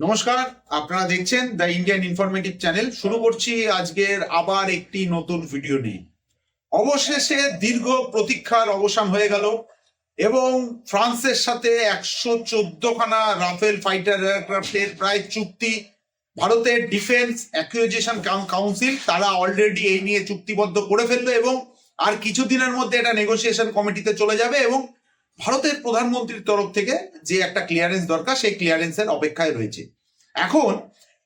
নমস্কার, আপনারা দেখছেন দ্য ইন্ডিয়ান ইনফরমেটিভ চ্যানেল। শুরু করছি আজকের আবার একটি নতুন ভিডিও নিয়ে। অবশেষে দীর্ঘ প্রতীক্ষার অবসান হয়ে গেল এবং ফ্রান্সের সাথে 114খানা রাফেল ফাইটার এয়ারক্রাফটের প্রায় চুক্তি ভারতের ডিফেন্স অ্যাকুইজিশন কাউন্সিল তারা অলরেডি এই নিয়ে চুক্তিবদ্ধ করে ফেললো এবং আর কিছুদিনের মধ্যে এটা নেগোসিয়েশন কমিটিতে চলে যাবে এবং ভারতের প্রধানমন্ত্রীর তরফ থেকে যে একটা ক্লিয়ারেন্স দরকার সেই ক্লিয়ারেন্সের অপেক্ষায় রয়েছে। এখন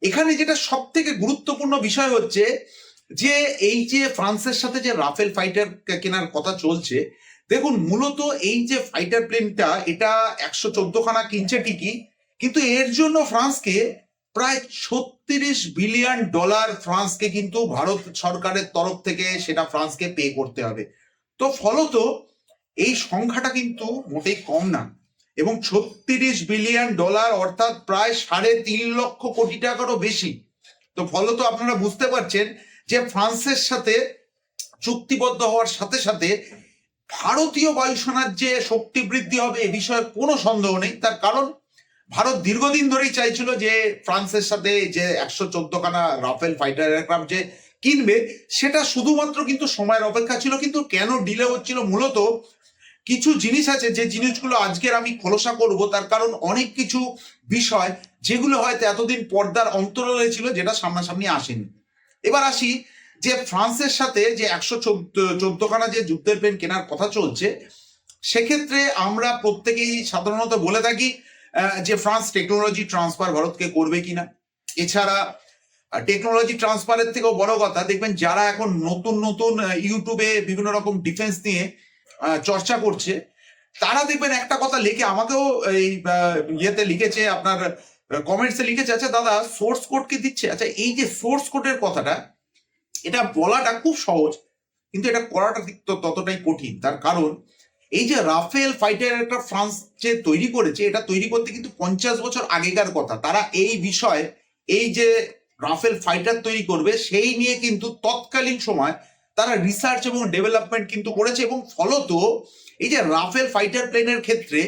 এখানে যেটা সব থেকে গুরুত্বপূর্ণ বিষয় হচ্ছে যে এই যে ফ্রান্সের সাথে যে রাফেল ফাইটার কেনার কথা চলছে, দেখুন মূলত এই যে ফাইটার প্লেনটা এটা 114খানা কিনছে ঠিকই, কিন্তু এর জন্য ফ্রান্সকে প্রায় $36 বিলিয়ন ফ্রান্সকে কিন্তু ভারত সরকারের তরফ থেকে সেটা ফ্রান্সকে পে করতে হবে। তো ফলত এই সংখ্যাটা কিন্তু মোটেই কম না এবং $36 বিলিয়ন অর্থাৎ প্রায় 3.5 লক্ষ কোটি টাকারও বেশি। তো ফলত আপনারা বুঝতে পারছেন যে ফ্রান্সের সাথে চুক্তিবদ্ধ হওয়ার সাথে সাথে ভারতীয় বায়ুসেনার যে শক্তি বৃদ্ধি হবে এ বিষয়ে কোনো সন্দেহ নেই। তার কারণ ভারত দীর্ঘদিন ধরেই চাইছিল যে ফ্রান্সের সাথে যে 114খানা রাফেল ফাইটার এয়ারক্রাফট যে কিনবে সেটা শুধুমাত্র কিন্তু সময়ের অপেক্ষা ছিল। কিন্তু কেন ডিলে হচ্ছিল, মূলত কিছু জিনিস আছে যে জিনিসগুলো আজকের আমি খোলসা করব। তার কারণ অনেক কিছু বিষয় যেগুলো হয়তো এতদিন পর্দার অন্তরালে ছিল, যেটা সামনাসামনি আসেনি। এবার আসি যে ফ্রান্সের সাথে যে 114খানা যে যুদ্ধের প্লেন কেনার কথা চলছে, সেক্ষেত্রে আমরা প্রত্যেকেই সাধারণত বলে থাকি যে ফ্রান্স টেকনোলজি ট্রান্সফার ভারতকে করবে কিনা। এছাড়া টেকনোলজি ট্রান্সফারের থেকেও বড় কথা, দেখবেন যারা এখন নতুন নতুন ইউটিউবে বিভিন্ন রকম ডিফেন্স নিয়ে চর্চা করছে, তারা দেখবেন একটা কথা লিখে আমাকেও এই ইয়েতে লিখেছে, আপনার কমেন্টসে লিখেছে, আচ্ছা দাদা সোর্স কোড কি দিচ্ছে? আচ্ছা, এই যে সোর্স কোডের কথাটা, এটা বলাটা খুব সহজ কিন্তু এটা করাটা ততটাই কঠিন। তার কারণ এই যে রাফেল ফাইটার একটা ফ্রান্স যে তৈরি করেছে, এটা তৈরি করতে কিন্তু 50 বছর আগেকার কথা। তারা এই বিষয়ে এই যে রাফেল ফাইটার তৈরি করবে সেই নিয়ে কিন্তু তৎকালীন সময় তারা রিসার্চ এবং ডেভেলপমেন্ট কিন্তু করেছে এবং ফলত এই যে রাফেল ফাইটার প্লেনের ক্ষেত্রে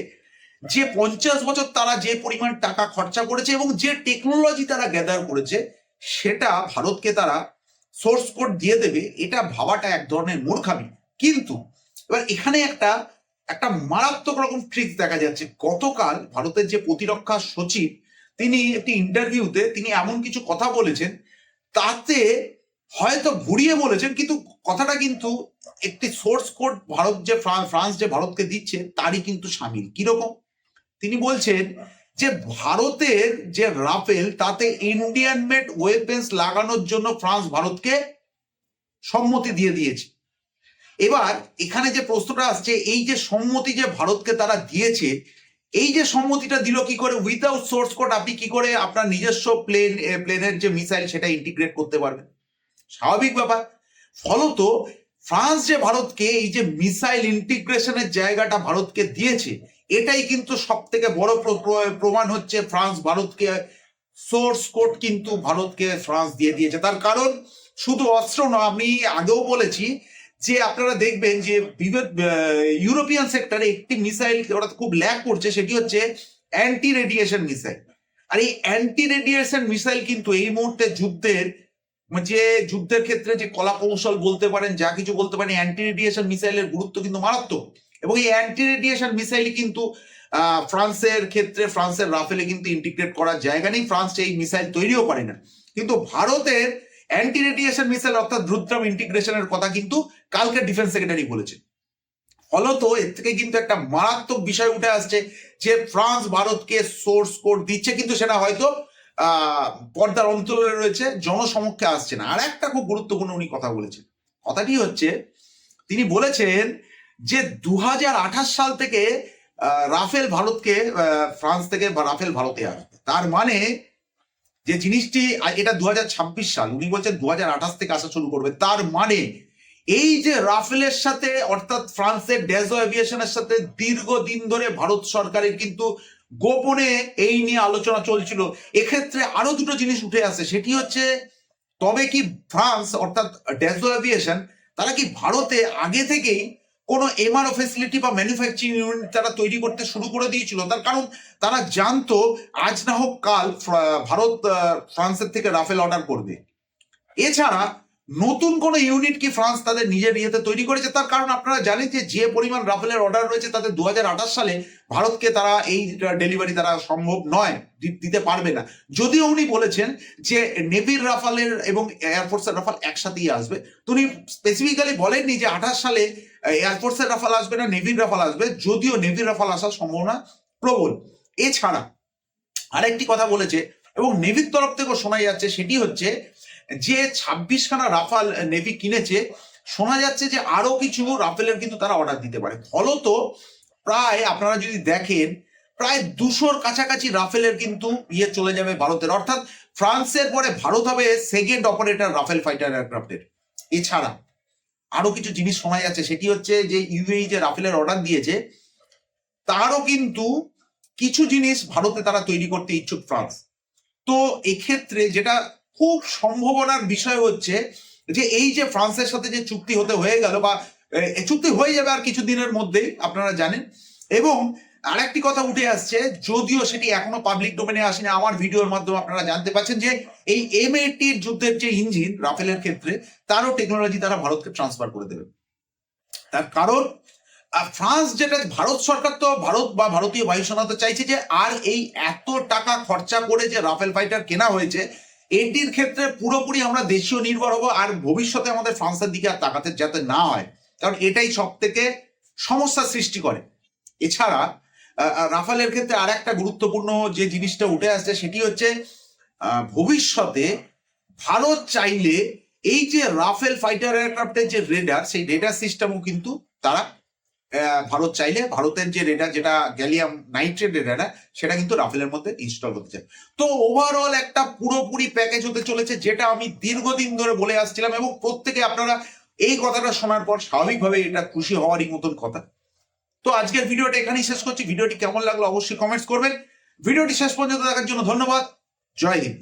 যে 50 বছর তারা যে পরিমাণ টাকা খরচা করেছে এবং যে টেকনোলজি তারা গ্যাদার করেছে, সেটা ভারতকে তারা সোর্স কোড দিয়ে দেবে, এটা ভাবাটা এক ধরনের মূর্খামি। কিন্তু এবার এখানে একটা মারাত্মক রকম ট্রিক্স দেখা যাচ্ছে। গতকাল ভারতের যে প্রতিরক্ষা সচিব, তিনি একটি ইন্টারভিউতে তিনি এমন কিছু কথা বলেছেন, তাতে হয়তো ঘুরিয়ে বলেছেন কিন্তু কথাটা কিন্তু একটি সোর্স কোড ভারত যে ফ্রান্স যে ভারতকে দিচ্ছে তারই কিন্তু সামিল। কিরকম? তিনি বলছেন যে ভারতের যে রাফেল তাতে ইন্ডিয়ান মেড ওয়েপেন্স লাগানোর জন্য ফ্রান্স ভারতকে সম্মতি দিয়ে দিয়েছে। এবার এখানে যে প্রশ্নটা আসছে, এই যে সম্মতি যে ভারতকে তারা দিয়েছে, এই যে সম্মতিটা দিল কি করে? উইদাউট সোর্স কোড আপনি কি করে আপনার নিজস্ব প্লেনের যে মিসাইল সেটা ইন্টিগ্রেট করতে পারবেন? স্বাভাবিক ব্যাপার। ফলত ফ্রান্স যে ভারতকে এই যে মিসাইল ইন্টিগ্রেশনের জায়গাটা ভারতকে দিয়েছে, এটাই কিন্তু সব থেকে বড় প্রমাণ হচ্ছে ফ্রান্স ভারতকে সোর্স কোড কিন্তু ভারতকে ফ্রান্স দিয়ে দিয়েছে। তার কারণ শুধু অস্ত্র নয়, আমি আগেও বলেছি যে আপনারা দেখবেন যে ইউরোপিয়ান সেক্টরে একটি মিসাইল ওরা খুব ল্যাক করছে, সেটি হচ্ছে অ্যান্টি রেডিয়েশন মিসাইল। আর এই অ্যান্টি রেডিয়েশন মিসাইল কিন্তু এই মুহূর্তে যুদ্ধের ক্ষেত্রে যে কলা কৌশল বলতে পারেন, যা কিছু বলতে পারেন, অ্যান্টি রেডিয়েশন মিসাইলের গুরুত্ব কিন্তু মারাত্মক। এবং এই অ্যান্টি রেডিয়েশন মিসাইল কিন্তু ফ্রান্সের ক্ষেত্রে ফ্রান্সের রাফেলে কিন্তু ইন্টিগ্রেট করার জায়গা নেই, ফ্রান্স এই মিসাইল তৈরিও পারে না। কিন্তু ভারতের অ্যান্টি রেডিয়েশন মিসাইল অর্থাৎ রুদ্রাম ইন্টিগ্রেশনের কথা কিন্তু কালকে ডিফেন্স সেক্রেটারি বলেছে। ফলত এর থেকে কিন্তু একটা মারাত্মক বিষয় উঠে আসছে যে ফ্রান্স ভারতকে সোর্স কোড দিচ্ছে, কিন্তু সেটা হয়তো পর্দার অন্তরে রয়েছে, জনসমক্ষে আসছে না। আর একটা খুব গুরুত্বপূর্ণ উনি কথা বলেছেন, কথাটি হচ্ছে তিনি বলেছেন যে 2028 সাল থেকে রাফেল ভারতকে ফ্রান্স থেকে রাফেল ভারতে আসবে। তার মানে যে জিনিসটি, এটা 2026 সাল, উনি বলছেন 2028 থেকে আসা শুরু করবে। তার মানে এই যে রাফেলের সাথে অর্থাৎ ফ্রান্সের ডেজো এভিয়েশনের সাথে দীর্ঘদিন ধরে ভারত সরকারের কিন্তু গোপনে এই নিয়ে আলোচনা চলছিল। এক্ষেত্রে আরো দুটো জিনিস উঠে আসে, সেটি হচ্ছে তবে কি ফ্রান্স অর্থাৎ ডেজো এভিয়েশন তারা কি ভারতে আগে থেকেই কোনো এমআরও ফেসিলিটি বা ম্যানুফ্যাকচারিং ইউনিট তারা তৈরি করতে শুরু করে দিয়েছিল। তার কারণ তারা জানতো আজ না হোক কাল ভারত ফ্রান্সের থেকে রাফেল অর্ডার করবে। এছাড়া নতুন কোন ইউনিট কি ফ্রান্স তাদের নিজের ইয়েতে তৈরি করেছে? তার কারণ আপনারা জানেন যে পরিমাণ রাফেলের অর্ডার রয়েছে তাদের 2028 সালে ভারতকে তারা এই ডেলিভারি তারা সম্ভব নয়, দিতে পারবে না। যদিও উনি বলেছেন যে নেভির রাফালের এবং এয়ারফোর্সের রাফাল একসাথেই আসবে, তো উনি স্পেসিফিক্যালি বলেননি যে 28 সালে এয়ারফোর্সের রাফাল আসবে না নেভির রাফাল আসবে, যদিও নেভির রাফাল আসার সম্ভাবনা প্রবল। এছাড়া আরেকটি কথা বলেছে এবং নেভির তরফ থেকেও শোনা যাচ্ছে, সেটি হচ্ছে যে 26খানা রাফাল নেভি কিনেছে, শোনা যাচ্ছে যে আরো কিছু রাফেলের কিন্তু তারা অর্ডার দিতে পারে। ফলত প্রায় আপনারা যদি দেখেন প্রায় 200-র কাছাকাছি রাফেলের কিন্তু চলে যাবে ভারতের, অর্থাৎ ফ্রান্সের পরে ভারত হবে সেকেন্ড অপারেটর রাফেল ফাইটার এয়ারক্রাফটের। এছাড়া আরো কিছু জিনিস শোনা যাচ্ছে, সেটি হচ্ছে যে ইউএই যে রাফেলের অর্ডার দিয়েছে তারও কিন্তু কিছু জিনিস ভারতে তারা তৈরি করতে ইচ্ছুক ফ্রান্স। তো এক্ষেত্রে যেটা খুব সম্ভাবনার বিষয় হচ্ছে যে এই যে ফ্রান্সের সাথে যে চুক্তি হয়ে গেল বা চুক্তি হয়ে যাবে আর কিছু দিনের মধ্যেই, আপনারা জানেন। এবং আরেকটি কথা উঠে আসছে, যদিও সেটি এখনো পাবলিক ডোমেনে আসেনি, আমার ভিডিওর মাধ্যমে আপনারা জানতে পাচ্ছেন যে এই M80 যুদ্ধের যে ইঞ্জিন রাফেলের ক্ষেত্রে তারও টেকনোলজি তারা ভারতকে ট্রান্সফার করে দেবে। তার কারণ ফ্রান্স যেটা, ভারত সরকার তো ভারত বা ভারতীয় বায়ুসেনা তো চাইছে যে আর এই এত টাকা খরচা করে যে রাফেল ফাইটার কেনা হয়েছে এটির ক্ষেত্রে পুরোপুরি আমরা দেশীয় নির্ভর হবো, আর ভবিষ্যতে আমাদের ফ্রান্সের দিকে আর তাকাতে যাতে না হয়, কারণ এটাই সব থেকে সমস্যার সৃষ্টি করে। এছাড়া রাফেলের ক্ষেত্রে আর একটা গুরুত্বপূর্ণ যে জিনিসটা উঠে আসছে সেটি হচ্ছে ভবিষ্যতে ভারত চাইলে এই যে রাফেল ফাইটার এয়ারক্রাফটের যে রেডার, সেই রেডার সিস্টেমও কিন্তু তারা ভারত চাইলে ভারতের যে রেডার, যেটা গ্যালিয়াম নাইট্রেট রেডার, সেটা কিন্তু রাফেলের মধ্যে ইনস্টল করতে চায়। তো ওভারঅল একটা পুরোপুরি প্যাকেজ হতে চলেছে, যেটা আমি দীর্ঘদিন ধরে বলে আসছিলাম এবং প্রত্যেকে আপনারা এই কথাটা শোনার পর স্বাভাবিকভাবে এটা খুশি হওয়ারই মতন কথা। তো আজকের ভিডিওটা এখানেই শেষ করছি। ভিডিওটি কেমন লাগলো অবশ্যই কমেন্টস করবেন। ভিডিওটি শেষ পর্যন্ত দেখার জন্য ধন্যবাদ। জয় হিন্দ।